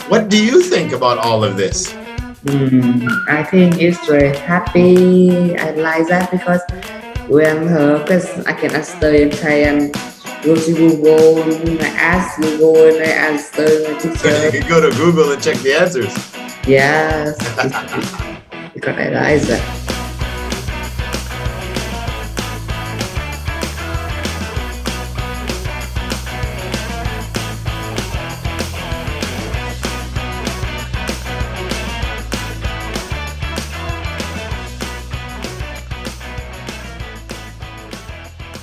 What do you think about all of this? I think it's very happy. I like that because when her question I can answer in Thai and go to Google and I ask Google and I answer my teacher. You can go to Google and check the answers. Yes, because I like that.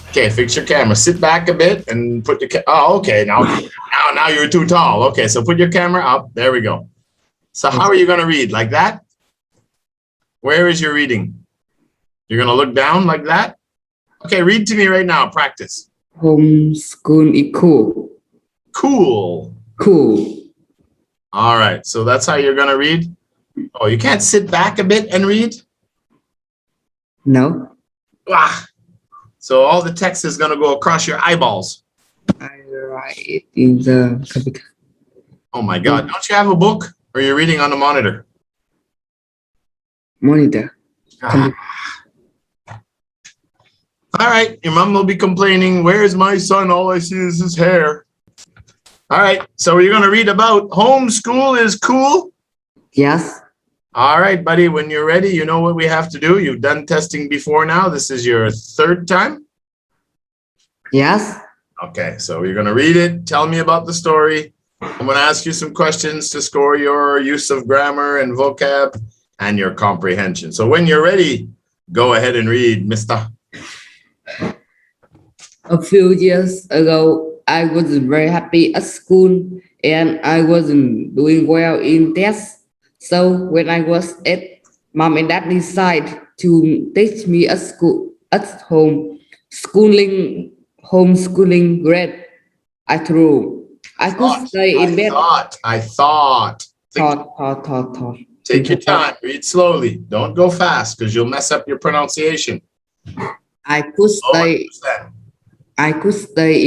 Okay, fix your camera. Sit back a bit and put your oh, okay. Now you're too tall. Okay, so put your camera up. There we go. So how are you going to read? Like that? Where is your reading? You're going to look down like that? Okay, read to me right now. Practice. Homeschool is cool. Cool. Cool. All right, so that's how you're going to read? Oh, you can't sit back a bit and read? No. Ah. So all the text is going to go across your eyeballs. I write it in the computer. Oh my God. Don't you have a book or you're reading on the monitor? Monitor. Ah. All right. Your mom will be complaining. Where's my son? All I see is his hair. All right. So you're going to read about homeschool is cool? Yes. All right, buddy. When you're ready, you know what we have to do. You've done testing before now. This is your third time? Yes. Okay, so you're going to read it. Tell me about the story. I'm going to ask you some questions to score your use of grammar and vocab and your comprehension. So when you're ready, go ahead and read, mister. A few years ago, I wasn't very happy at school and I wasn't doing well in tests. So when I was 8, Mom and Dad decided to teach me at school, at home, homeschooling grade. I could stay in bed. I thought. Thought. Take your time. Read slowly. Don't go fast because you'll mess up your pronunciation. I could stay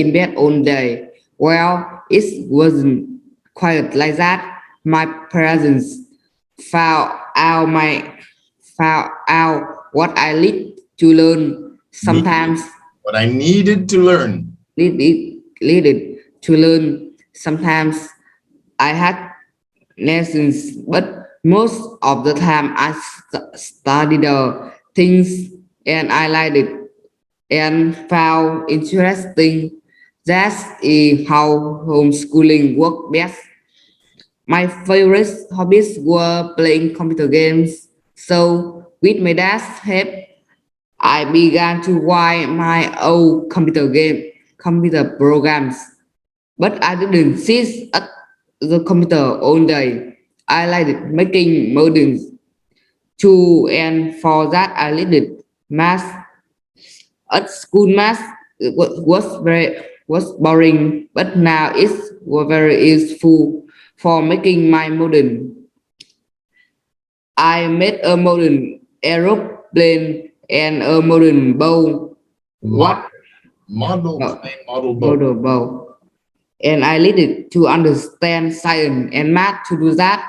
in bed all day. Well, it wasn't quite like that. My parents found out what I need to learn. Sometimes what I needed to learn. Needed to learn. Sometimes I had lessons, but most of the time I studied the things and I liked it and found interesting. That is how homeschooling works best. My favorite hobbies were playing computer games. So with my dad's help, I began to write my own computer programs. But I didn't sit at the computer all day. I liked making models too, and for that I needed math. At school, math was boring, but now it's very useful for making my model. I made a modern aeroplane and a modern bow. Model bow. And I needed to understand science and math to do that.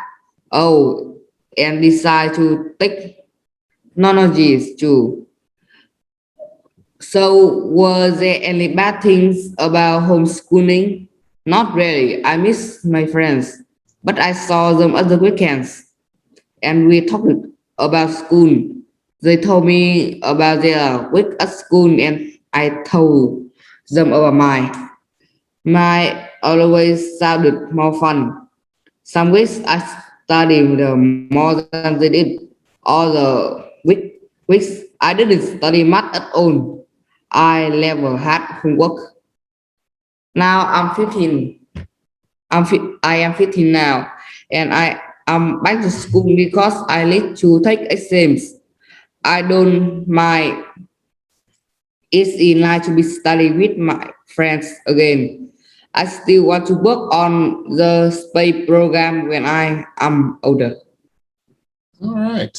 Oh, and decide to take technologies too. So were there any bad things about homeschooling? Not really. I miss my friends, but I saw them at the weekends and we talked about school. They told me about their week at school and I told them about mine. My always sounded more fun. Some weeks I studied more than they did. All the weeks I didn't study math at all. I never had homework. Now I'm 15. I am 15 now, and I am back to school because I need to take exams. I don't mind. It's in line to be studying with my friends again. I still want to work on the space program when I am older. All right.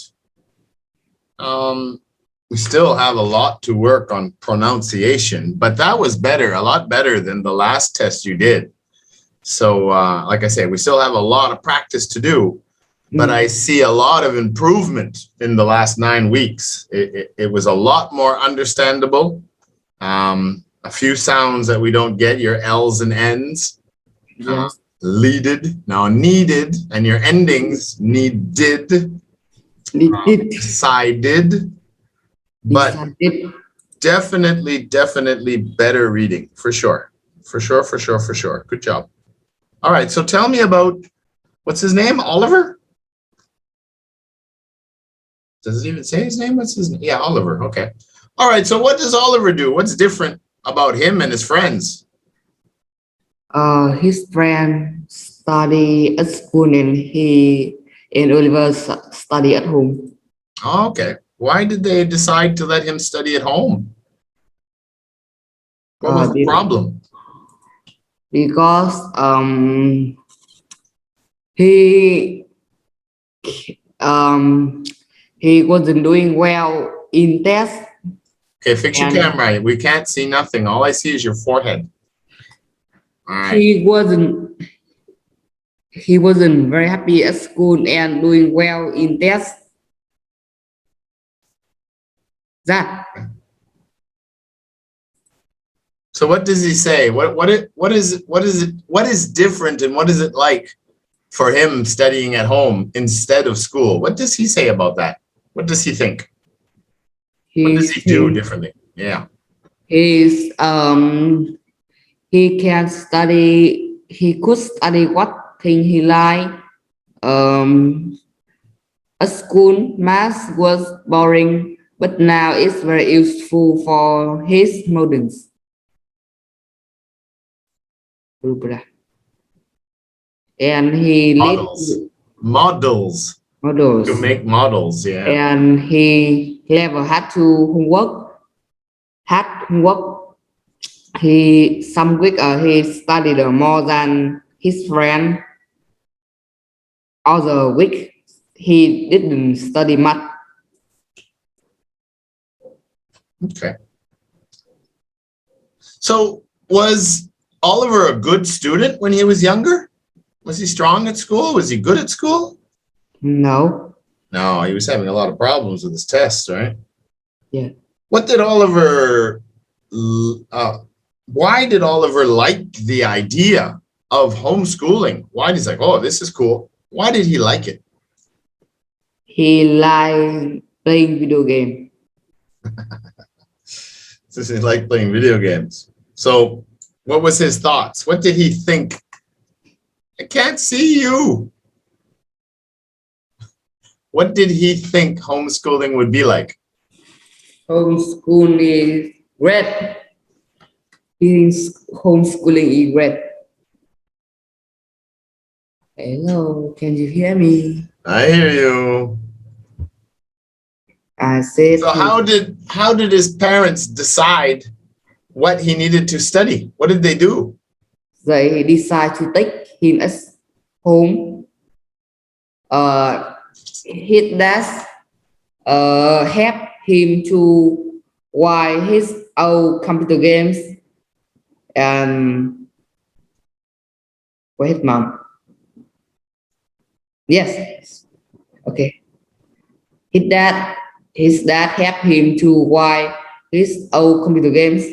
We still have a lot to work on pronunciation, but that was better, a lot better than the last test you did. So like I say, we still have a lot of practice to do, but I see a lot of improvement in the last 9 weeks. It was a lot more understandable. A few sounds that we don't get, your L's and N's. Yes. Leaded, now needed, and your endings needed, decided, but definitely better reading, for sure. For sure. Good job. All right, so tell me about, what's his name? Oliver? Does it even say his name? What's his name? Yeah, Oliver. Okay. All right, so what does Oliver do? What's different about him and his friends? His friend study at school and Oliver study at home. Oh, okay. Why did they decide to let him study at home? What was the problem? Because he wasn't doing well in test. Okay, fix your camera. We can't see nothing. All I see is your forehead. All right. He wasn't very happy at school and doing well in test. That. So what does he say? What is different, and what is it like for him studying at home instead of school? What does he say about that? What does he think? What does he do differently? Yeah. He can study. He could study what thing he like. At school, math was boring, but now it's very useful for his students. And he models to make models, yeah. And he never had to homework. Some week he studied more than his friend. Other week he didn't study much. Okay. So was Oliver a good student when he was younger? Was he strong at school? Was he good at school? No. No, he was having a lot of problems with his tests, right? Yeah. What did Oliver, why did Oliver like the idea of homeschooling? Why did he like, oh, this is cool? Why did he like it? He liked playing video game. He liked playing video games. So what was his thoughts? What did he think? I can't see you. What did he think homeschooling would be like? Homeschooling is great. Homeschooling is great. Hello, can you hear me? I hear you. I said. So how did his parents decide what he needed to study? What did they do? They decide to take him as home. His dad help him to buy his own computer games and wait, mom. Yes. Okay. His dad helped him to buy his own computer games.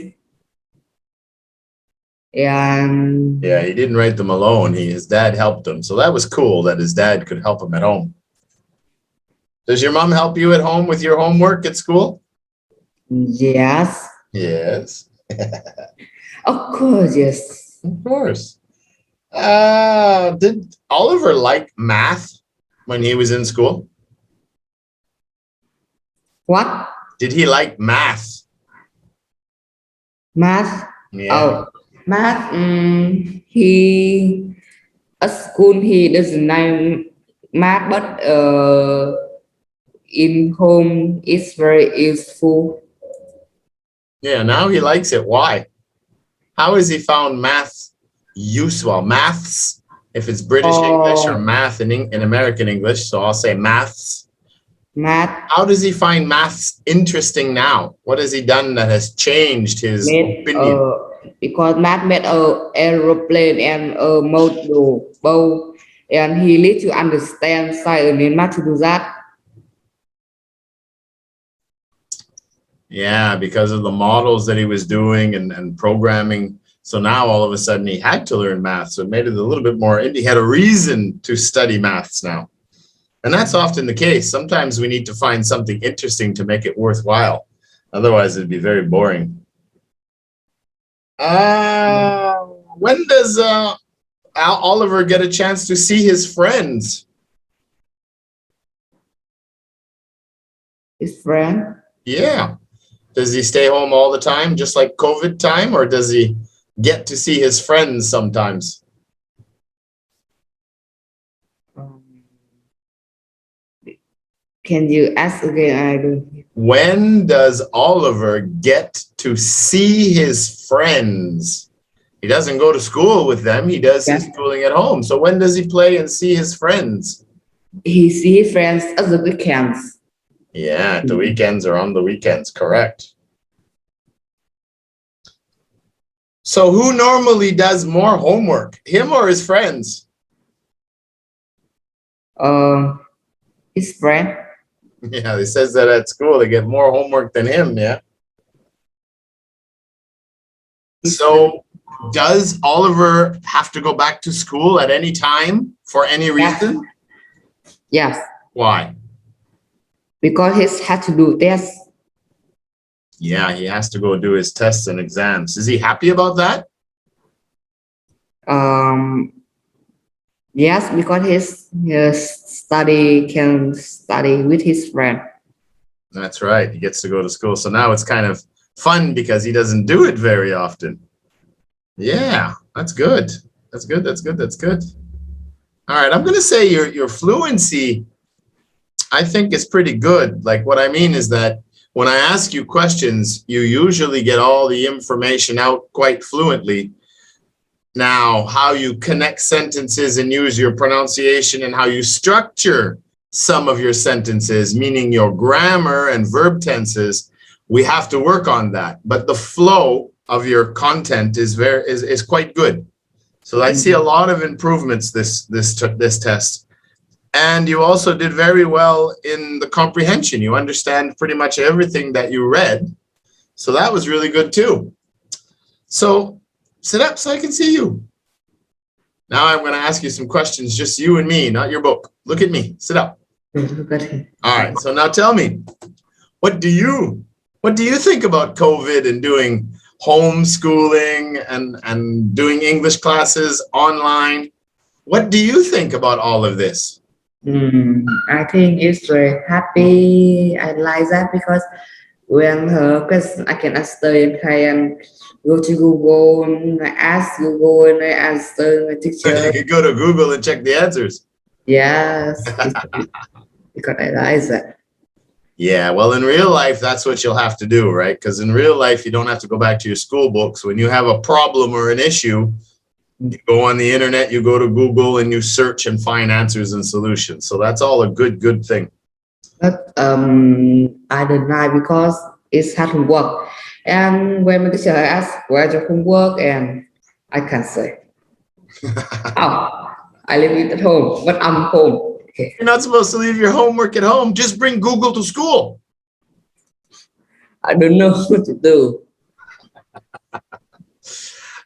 And yeah, he didn't write them alone. His dad helped him. So that was cool that his dad could help him at home. Does your mom help you at home with your homework at school? Yes. Yes. Of course, yes. Of course. Did Oliver like math when he was in school? What? Did he like math? Math? Yeah. Oh, math. He at school he doesn't like math, but in home it's very useful. Yeah, now he likes it. Why? How has he found math useful? Maths, if it's British English, or math in American English. So I'll say maths. Math. How does he find maths interesting now? What has he done that has changed his opinion? because Matt made a aeroplane and a model bow, and he needs to understand science and math to do that. Yeah, because of the models that he was doing and programming. So now all of a sudden he had to learn math. So it made it a little bit more, he had a reason to study maths now. And that's often the case. Sometimes we need to find something interesting to make it worthwhile. Otherwise it'd be very boring. When does Oliver get a chance to see his friends? His friend? Yeah. Does he stay home all the time, just like COVID time, or does he get to see his friends sometimes? Can you ask again? I don't. When does Oliver get to see his friends? He doesn't go to school with them. He does his schooling at home. So when does he play and see his friends? He sees friends at the weekends. Yeah, the weekends or on the weekends, correct. So who normally does more homework, him or his friends? His friend. Yeah, he says that at school they get more homework than him, yeah. So does Oliver have to go back to school at any time for any reason? Yes. Why? Because he had to do tests. Yeah, he has to go do his tests and exams. Is he happy about that? Yes, because his can study with his friend. That's right. He gets to go to school. So now it's kind of fun because he doesn't do it very often. Yeah, that's good. That's good. That's good. That's good. All right, I'm going to say your fluency, I think, is pretty good. Like what I mean is that when I ask you questions, you usually get all the information out quite fluently. Now, how you connect sentences and use your pronunciation and how you structure some of your sentences, meaning your grammar and verb tenses, we have to work on that. But the flow of your content is quite good. So I see a lot of improvements this test. And you also did very well in the comprehension. You understand pretty much everything that you read. So that was really good too. So sit up so I can see you. Now I'm going to ask you some questions, just you and me, not your book. Look at me. Sit up. All right. So now tell me, what do you think about COVID and doing homeschooling and doing English classes online? What do you think about all of this? I think it's very happy. I like that because when her question I can answer and I can go to Google and I ask Google and I answer my teacher. You go to Google and check the answers. Yes, because I like that. Yeah, well, in real life, that's what you'll have to do, right? Because in real life, you don't have to go back to your school books. When you have a problem or an issue, you go on the internet, you go to Google and you search and find answers and solutions. So that's all a good thing. But I deny because it hasn't worked. And when my teacher asks where's your homework, and I can't say, oh, I leave it at home, but I'm home. Okay. You're not supposed to leave your homework at home. Just bring Google to school. I don't know what to do.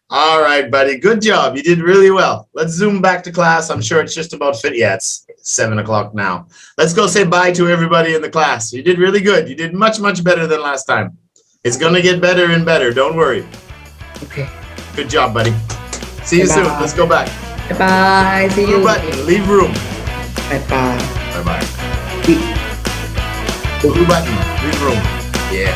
All right, buddy. Good job. You did really well. Let's zoom back to class. I'm sure it's just about fit. Yeah, it's 7 o'clock now. Let's go say bye to everybody in the class. You did really good. You did much better than last time. It's going to get better and better. Don't worry. Okay. Good job, buddy. See you soon. Let's go back. Bye-bye. See you. Button. Leave room. Bye-bye. Bye-bye. Blue button. Leave room. Yeah.